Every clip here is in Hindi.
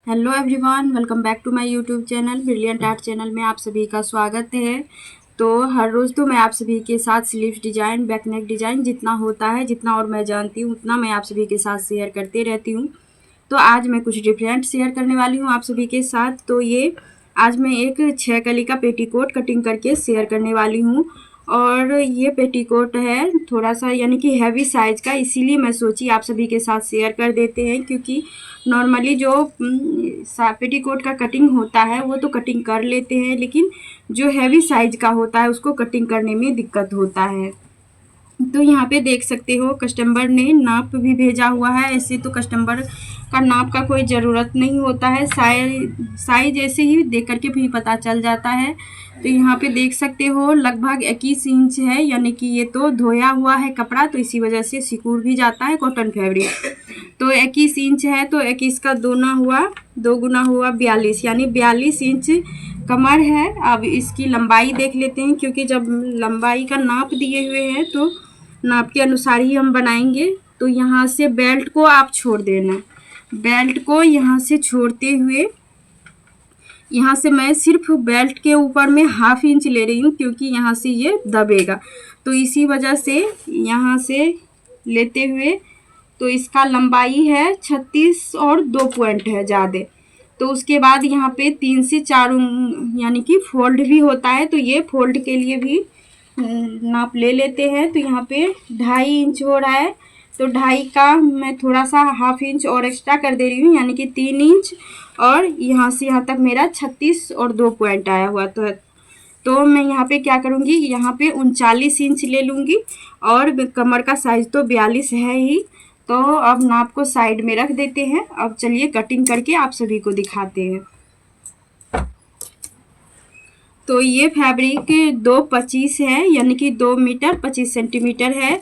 Hello everyone, welcome back to my YouTube channel brilliant art channel में आप सभी का स्वागत है। तो हर रोज़ तो मैं आप सभी के साथ sleeves design, back neck design जितना होता है, जितना और मैं जानती हूँ उतना मैं आप सभी के साथ शेयर करते रहती हूँ। तो आज मैं कुछ डिफरेंट शेयर करने वाली हूँ आप सभी के साथ। तो ये आज मैं एक 6 कली का पेटीकोट कटिंग करके शेयर करने वाली हूँ। और ये पेटीकोट है थोड़ा सा यानी कि हैवी साइज़ का, इसीलिए मैं सोची आप सभी के साथ शेयर कर देते हैं, क्योंकि नॉर्मली जो पेटीकोट का कटिंग होता है वो तो कटिंग कर लेते हैं, लेकिन जो हैवी साइज़ का होता है उसको कटिंग करने में दिक्कत होता है। तो यहाँ पे देख सकते हो कस्टमर ने नाप भी भेजा हुआ है। ऐसे तो कस्टमर का नाप का कोई ज़रूरत नहीं होता है, साइज ऐसे ही देख करके भी पता चल जाता है। तो यहाँ पे देख सकते हो लगभग 21 इंच है, यानी कि ये तो धोया हुआ है कपड़ा, तो इसी वजह से सिकुड़ भी जाता है कॉटन फैब्रिक। तो 21 इंच है, तो 21 का 2 गुना हुआ 42, यानी 42 इंच कमर है। अब इसकी लंबाई देख लेते हैं, क्योंकि जब लंबाई का नाप दिए हुए हैं तो नाप के अनुसार ही हम बनाएंगे। तो यहाँ से बेल्ट को आप छोड़ देना, बेल्ट को यहाँ से छोड़ते हुए यहाँ से मैं सिर्फ बेल्ट के ऊपर में ½ इंच ले रही हूँ, क्योंकि यहाँ से ये दबेगा। तो इसी वजह से यहाँ से लेते हुए तो इसका लंबाई है 36 और 2 पॉइंट है ज़्यादा। तो उसके बाद यहाँ पे 3 से 4 यानी कि फोल्ड भी होता है, तो ये फोल्ड के लिए भी नाप ले लेते हैं। तो यहाँ पे 2.5 इंच हो रहा है, तो 2.5 का मैं थोड़ा सा ½ इंच और एक्स्ट्रा कर दे रही हूँ, यानी कि 3 इंच। और यहाँ से यहाँ तक मेरा 36 और 2 पॉइंट आया हुआ। तो मैं यहाँ पे क्या करूँगी, यहाँ पे 39 इंच ले लूँगी, और कमर का साइज़ तो 42 है ही। तो अब नाप को साइड में रख देते हैं। अब चलिए कटिंग करके आप सभी को दिखाते हैं। तो ये फैब्रिक 2.25 है, यानी कि 2 मीटर 25 सेंटीमीटर है,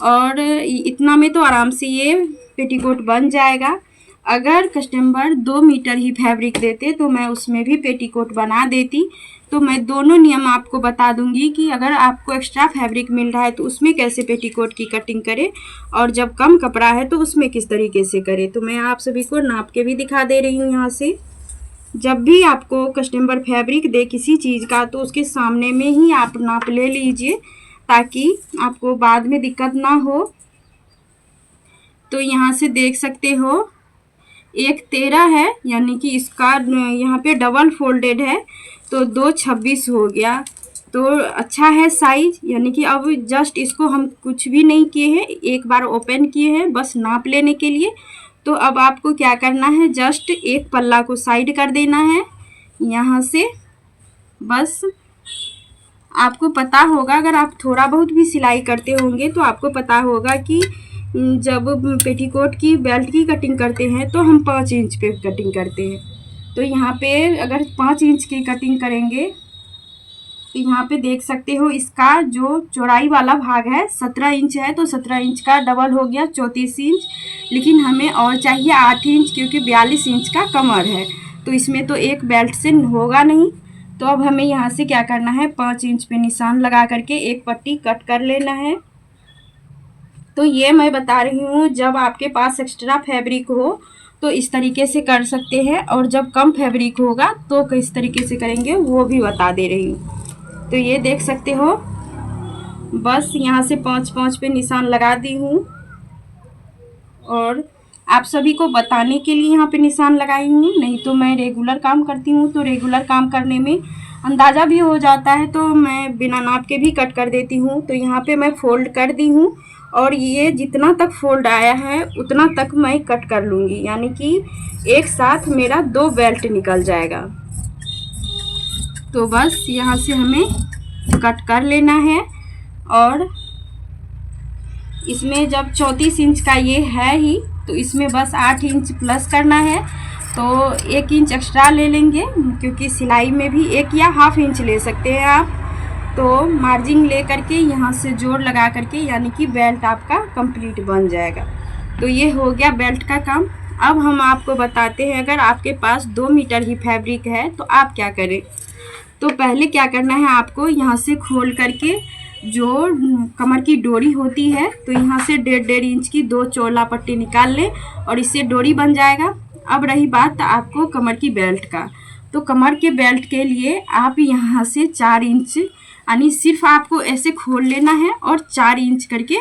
और इतना में तो आराम से ये पेटीकोट बन जाएगा। अगर कस्टमर 2 मीटर ही फैब्रिक देते तो मैं उसमें भी पेटीकोट बना देती। तो मैं दोनों नियम आपको बता दूंगी कि अगर आपको एक्स्ट्रा फैब्रिक मिल रहा है तो उसमें कैसे पेटीकोट की कटिंग करें, और जब कम कपड़ा है तो उसमें किस तरीके से करें। तो मैं आप सभी को नाप के भी दिखा दे रही हूँ। यहाँ से जब भी आपको कस्टमर फैब्रिक दे किसी चीज़ का, तो उसके सामने में ही आप नाप ले लीजिए, ताकि आपको बाद में दिक्कत ना हो। तो यहाँ से देख सकते हो 1.13 है, यानी कि इसका यहाँ पे डबल फोल्डेड है, तो 2.26 हो गया। तो अच्छा है साइज, यानी कि अब जस्ट इसको हम कुछ भी नहीं किए हैं, एक बार ओपन किए हैं बस नाप लेने के लिए। तो अब आपको क्या करना है, जस्ट एक पल्ला को साइड कर देना है यहाँ से। बस आपको पता होगा, अगर आप थोड़ा बहुत भी सिलाई करते होंगे तो आपको पता होगा कि जब पेटीकोट की बेल्ट की कटिंग करते हैं तो हम 5 इंच पे कटिंग करते हैं। तो यहाँ पे अगर 5 इंच की कटिंग करेंगे तो यहाँ पे देख सकते हो इसका जो चौड़ाई वाला भाग है 17 इंच है, तो 17 इंच का डबल हो गया 34 इंच। लेकिन हमें और चाहिए 8 इंच, क्योंकि 42 इंच का कमर है, तो इसमें तो एक बेल्ट से होगा नहीं। तो अब हमें यहाँ से क्या करना है, 5 इंच पे निशान लगा करके एक पट्टी कट कर लेना है। तो ये मैं बता रही हूँ, जब आपके पास एक्स्ट्रा फैब्रिक हो तो इस तरीके से कर सकते हैं, और जब कम फैब्रिक होगा तो किस तरीके से करेंगे वो भी बता दे रही हूँ। तो ये देख सकते हो, बस यहाँ से 5-5 पे निशान लगा दी हूँ, और आप सभी को बताने के लिए यहाँ पे निशान लगाई हूँ। नहीं तो मैं रेगुलर काम करती हूँ, तो रेगुलर काम करने में अंदाज़ा भी हो जाता है, तो मैं बिना नाप के भी कट कर देती हूँ। तो यहाँ पे मैं फोल्ड कर दी हूँ, और ये जितना तक फोल्ड आया है उतना तक मैं कट कर लूँगी, यानी कि एक साथ मेरा 2 बेल्ट निकल जाएगा। तो बस यहाँ से हमें कट कर लेना है, और इसमें जब 34 इंच का ये है ही, तो इसमें बस 8 इंच प्लस करना है। तो 1 इंच एक्स्ट्रा ले लेंगे, क्योंकि सिलाई में भी 1 या ½ इंच ले सकते हैं आप। तो मार्जिन ले करके यहाँ से जोड़ लगा करके, यानी कि बेल्ट आपका कंप्लीट बन जाएगा। तो ये हो गया बेल्ट का काम। अब हम आपको बताते हैं, अगर आपके पास 2 मीटर ही फैब्रिक है तो आप क्या करें। तो पहले क्या करना है, आपको यहाँ से खोल करके जो कमर की डोरी होती है, तो यहाँ से 1.5 इंच की 2 चौला पट्टी निकाल लें, और इससे डोरी बन जाएगा। अब रही बात आपको कमर की बेल्ट का, तो कमर के बेल्ट के लिए आप यहाँ से 4 इंच यानी सिर्फ आपको ऐसे खोल लेना है और 4 इंच करके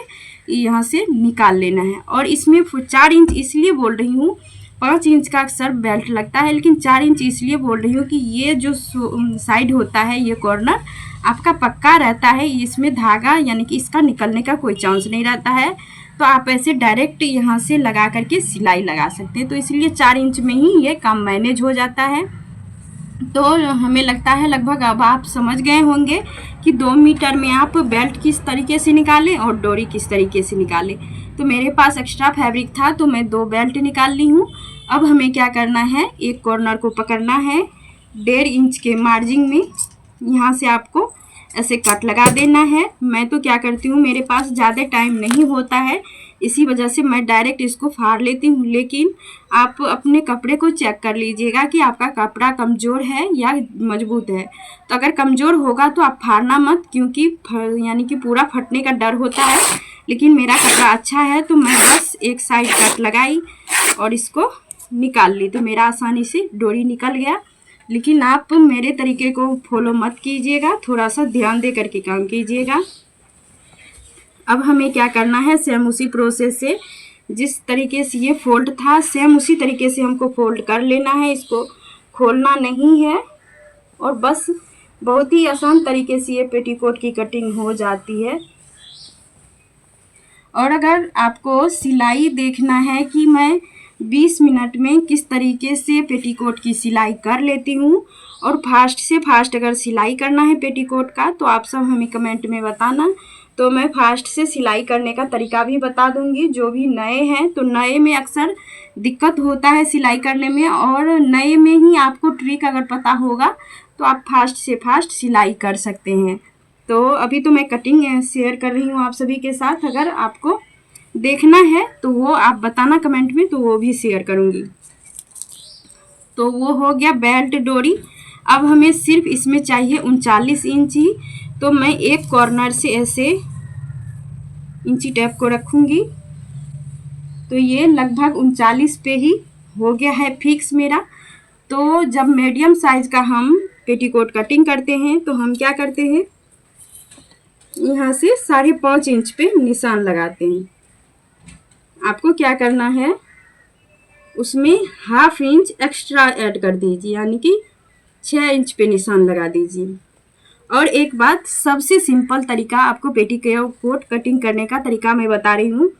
यहाँ से निकाल लेना है। और इसमें 4 इंच इसलिए बोल रही हूँ, 5 इंच का अक्सर बेल्ट लगता है, लेकिन 4 इंच इसलिए बोल रही हूँ कि ये जो साइड होता है, ये कॉर्नर आपका पक्का रहता है, इसमें धागा यानी कि इसका निकलने का कोई चांस नहीं रहता है। तो आप ऐसे डायरेक्ट यहाँ से लगा करके सिलाई लगा सकते हैं, तो इसलिए 4 इंच में ही ये काम मैनेज हो जाता है। तो हमें लगता है लगभग अब आप समझ गए होंगे कि 2 मीटर में आप बेल्ट किस तरीके से निकालें और डोरी किस तरीके से निकालें। तो मेरे पास एक्स्ट्रा फैब्रिक था तो मैं 2 बेल्ट निकाल ली हूँ। अब हमें क्या करना है, एक कॉर्नर को पकड़ना है 1.5 इंच के मार्जिन में, यहाँ से आपको ऐसे कट लगा देना है। मैं तो क्या करती हूँ, मेरे पास ज़्यादा टाइम नहीं होता है, इसी वजह से मैं डायरेक्ट इसको फाड़ लेती हूँ। लेकिन आप अपने कपड़े को चेक कर लीजिएगा कि आपका कपड़ा कमज़ोर है या मजबूत है। तो अगर कमज़ोर होगा तो आप फाड़ना मत, क्योंकि यानी कि पूरा फटने का डर होता है। लेकिन मेरा कपड़ा अच्छा है तो मैं बस एक साइड कट लगाई और इसको निकाल ली, तो मेरा आसानी से डोरी निकल गया। लेकिन आप मेरे तरीके को फॉलो मत कीजिएगा, थोड़ा सा ध्यान दे करके काम कीजिएगा। अब हमें क्या करना है, सेम उसी प्रोसेस से जिस तरीके से ये फोल्ड था सेम उसी तरीके से हमको फोल्ड कर लेना है, इसको खोलना नहीं है। और बस बहुत ही आसान तरीके से ये पेटीकोट की कटिंग हो जाती है। और अगर आपको सिलाई देखना है कि मैं 20 मिनट में किस तरीके से पेटीकोट की सिलाई कर लेती हूँ और फास्ट से फास्ट अगर सिलाई करना है पेटीकोट का, तो आप सब हमें कमेंट में बताना, तो मैं फास्ट से सिलाई करने का तरीका भी बता दूंगी। जो भी नए हैं, तो नए में अक्सर दिक्कत होता है सिलाई करने में, और नए में ही आपको ट्रिक अगर पता होगा तो आप फास्ट से फास्ट सिलाई कर सकते हैं। तो अभी तो मैं कटिंग शेयर कर रही हूँ आप सभी के साथ, अगर आपको देखना है तो वो आप बताना कमेंट में, तो वो भी शेयर करूँगी। तो वो हो गया बेल्ट डोरी। अब हमें सिर्फ इसमें चाहिए 39 इंच ही, तो मैं एक कॉर्नर से ऐसे इंची टेप को रखूँगी, तो ये लगभग 39 पे ही हो गया है फिक्स मेरा। तो जब मीडियम साइज़ का हम पेटीकोट कटिंग करते हैं तो हम क्या करते हैं, यहाँ से 5.5 इंच पे निशान लगाते हैं। आपको क्या करना है, उसमें 1/2 इंच एक्स्ट्रा ऐड कर दीजिए, यानी कि 6 इंच पे निशान लगा दीजिए। और एक बात, सबसे सिंपल तरीका आपको पेटीकोट कटिंग करने का तरीका मैं बता रही हूँ।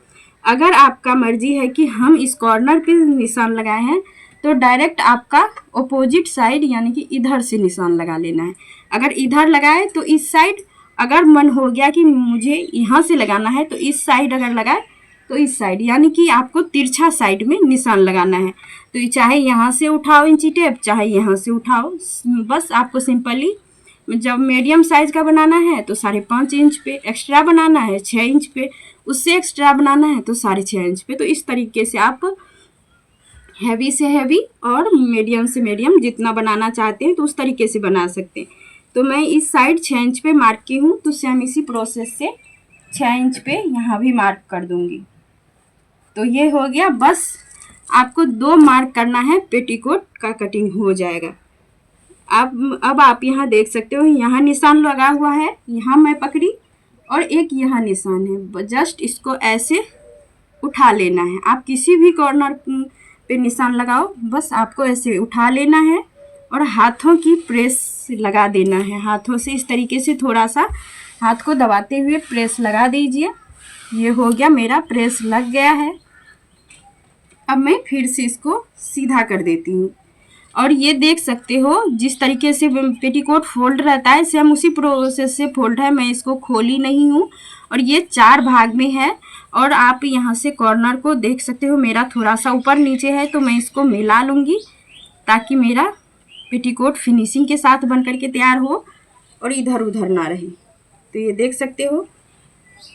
अगर आपका मर्जी है कि हम इस कॉर्नर पे निशान लगाए हैं, तो डायरेक्ट आपका अपोजिट साइड यानी कि इधर से निशान लगा लेना है। अगर इधर लगाए तो इस साइड, अगर मन हो गया कि मुझे यहाँ से लगाना है तो इस साइड अगर लगाए तो इस साइड, यानी कि आपको तिरछा साइड में निशान लगाना है। तो चाहे यहाँ से उठाओ इंची टेप, चाहे यहाँ से उठाओ, बस आपको सिंपली जब मीडियम साइज़ का बनाना है तो 5.5 इंच पे, एक्स्ट्रा बनाना है 6 इंच पे, उससे एक्स्ट्रा बनाना है तो 6.5 इंच पे। तो इस तरीके से आप हैवी से हैवी और मीडियम से मीडियम जितना बनाना चाहते हैं तो उस तरीके से बना सकते हैं। तो मैं इस साइड 6 इंच पे मार्क की हूँ, तो सेम इसी प्रोसेस से 6 इंच पे यहाँ भी मार्क कर दूँगी। तो ये हो गया, बस आपको 2 मार्क करना है, पेटीकोट का कटिंग हो जाएगा। अब आप यहाँ देख सकते हो, यहाँ निशान लगा हुआ है, यहाँ मैं पकड़ी और एक यहाँ निशान है। जस्ट इसको ऐसे उठा लेना है। आप किसी भी कॉर्नर पे निशान लगाओ, बस आपको ऐसे उठा लेना है और हाथों की प्रेस लगा देना है। हाथों से इस तरीके से थोड़ा सा हाथ को दबाते हुए प्रेस लगा दीजिए। ये हो गया, मेरा प्रेस लग गया है। अब मैं फिर से इसको सीधा कर देती हूँ। और ये देख सकते हो जिस तरीके से पेटीकोट फोल्ड रहता है, सेम उसी प्रोसेस से फोल्ड है। मैं इसको खोली नहीं हूँ और ये 4 भाग में है। और आप यहाँ से कॉर्नर को देख सकते हो, मेरा थोड़ा सा ऊपर नीचे है, तो मैं इसको मिला लूँगी ताकि मेरा पेटीकोट फिनिशिंग के साथ बन करके तैयार हो और इधर उधर ना रहे। तो ये देख सकते हो,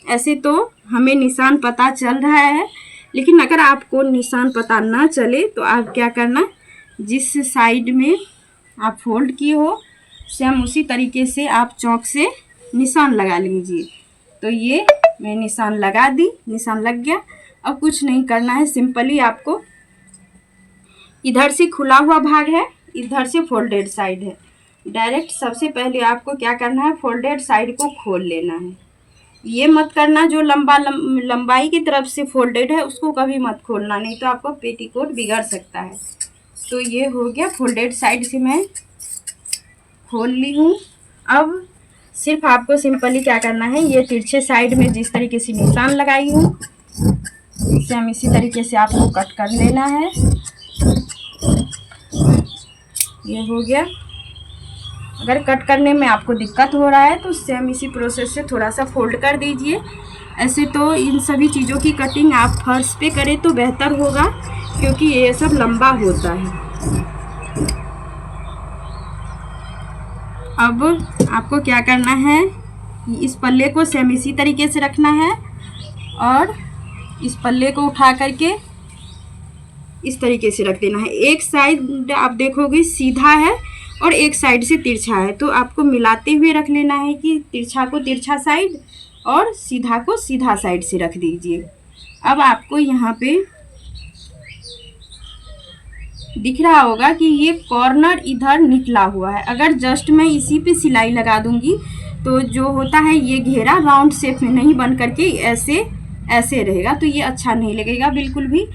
ऐसे तो हमें निशान पता चल रहा है। लेकिन अगर आपको निशान पता ना चले तो आप क्या करना, जिस साइड में आप फोल्ड किए हो सेम उसी तरीके से आप चौक से निशान लगा लीजिए। तो ये मैं निशान लगा दी, निशान लग गया। अब कुछ नहीं करना है, सिंपली आपको इधर से खुला हुआ भाग है, इधर से फोल्डेड साइड है। डायरेक्ट सबसे पहले आपको क्या करना है, फोल्डेड साइड को खोल लेना है। ये मत करना जो लंबाई की तरफ से फोल्डेड है उसको कभी मत खोलना, नहीं तो आपको पेटीकोट बिगड़ सकता है। तो ये हो गया, फोल्डेड साइड से मैं खोल ली हूँ। अब सिर्फ आपको सिंपली क्या करना है, ये तिरछे साइड में जिस तरीके से निशान लगाई हूँ सेम इसी तरीके से आपको कट कर लेना है। ये हो गया। अगर कट करने में आपको दिक्कत हो रहा है तो सेम इसी प्रोसेस से थोड़ा सा फोल्ड कर दीजिए। ऐसे तो इन सभी चीज़ों की कटिंग आप फर्श पे करें तो बेहतर होगा, क्योंकि ये सब लंबा होता है। अब आपको क्या करना है, इस पल्ले को सेम इसी तरीके से रखना है और इस पल्ले को उठा करके इस तरीके से रख देना है। एक साइड आप देखोगे सीधा है और एक साइड से तिरछा है, तो आपको मिलाते हुए रख लेना है कि तिरछा को तिरछा साइड और सीधा को सीधा साइड से रख दीजिए। अब आपको यहाँ पे दिख रहा होगा कि ये कॉर्नर इधर निकला हुआ है। अगर जस्ट मैं इसी पे सिलाई लगा दूंगी तो जो होता है ये घेरा राउंड शेप में नहीं बन करके ऐसे ऐसे रहेगा, तो ये अच्छा नहीं लगेगा बिल्कुल भी।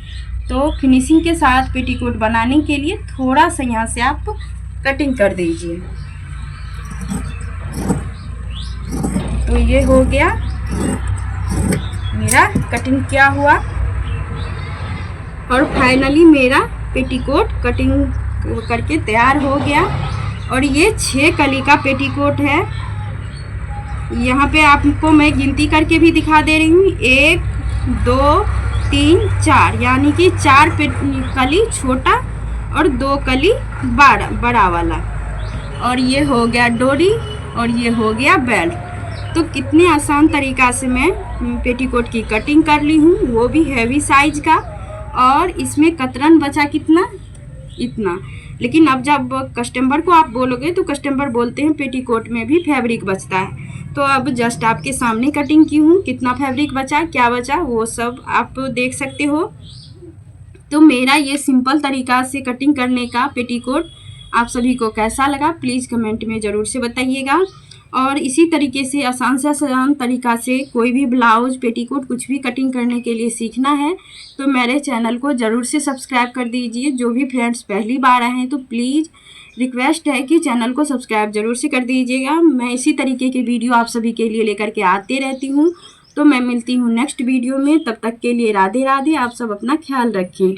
तो फिनिशिंग के साथ पेटीकोट बनाने के लिए थोड़ा सा यहाँ से आप कटिंग कर दीजिए। तो ये हो गया मेरा कटिंग किया हुआ, और फाइनली मेरा पेटीकोट कटिंग करके तैयार हो गया। और ये 6 कली का पेटीकोट है। यहाँ पे आपको मैं गिनती करके भी दिखा दे रही हूँ, 1 2 3 4, यानी कि 4 कली छोटा और 2 कली बड़ा वाला। और ये हो गया डोरी और ये हो गया बेल्ट। तो कितने आसान तरीका से मैं पेटीकोट की कटिंग कर ली हूँ, वो भी हैवी साइज का। और इसमें कतरन बचा कितना, इतना। लेकिन अब जब कस्टमर को आप बोलोगे तो कस्टमर बोलते हैं पेटीकोट में भी फैब्रिक बचता है। तो अब जस्ट आपके सामने कटिंग की हूँ, कितना फैब्रिक बचा क्या बचा वो सब आप देख सकते हो। तो मेरा ये सिंपल तरीका से कटिंग करने का पेटीकोट आप सभी को कैसा लगा प्लीज़ कमेंट में ज़रूर से बताइएगा। और इसी तरीके से आसान तरीका से कोई भी ब्लाउज पेटीकोट कुछ भी कटिंग करने के लिए सीखना है तो मेरे चैनल को ज़रूर से सब्सक्राइब कर दीजिए। जो भी फ्रेंड्स पहली बार आए हैं तो प्लीज़ रिक्वेस्ट है कि चैनल को सब्सक्राइब ज़रूर से कर दीजिएगा। मैं इसी तरीके के वीडियो आप सभी के लिए लेकर के आते रहती हूँ। तो मैं मिलती हूँ नेक्स्ट वीडियो में, तब तक के लिए राधे राधे। आप सब अपना ख्याल रखें।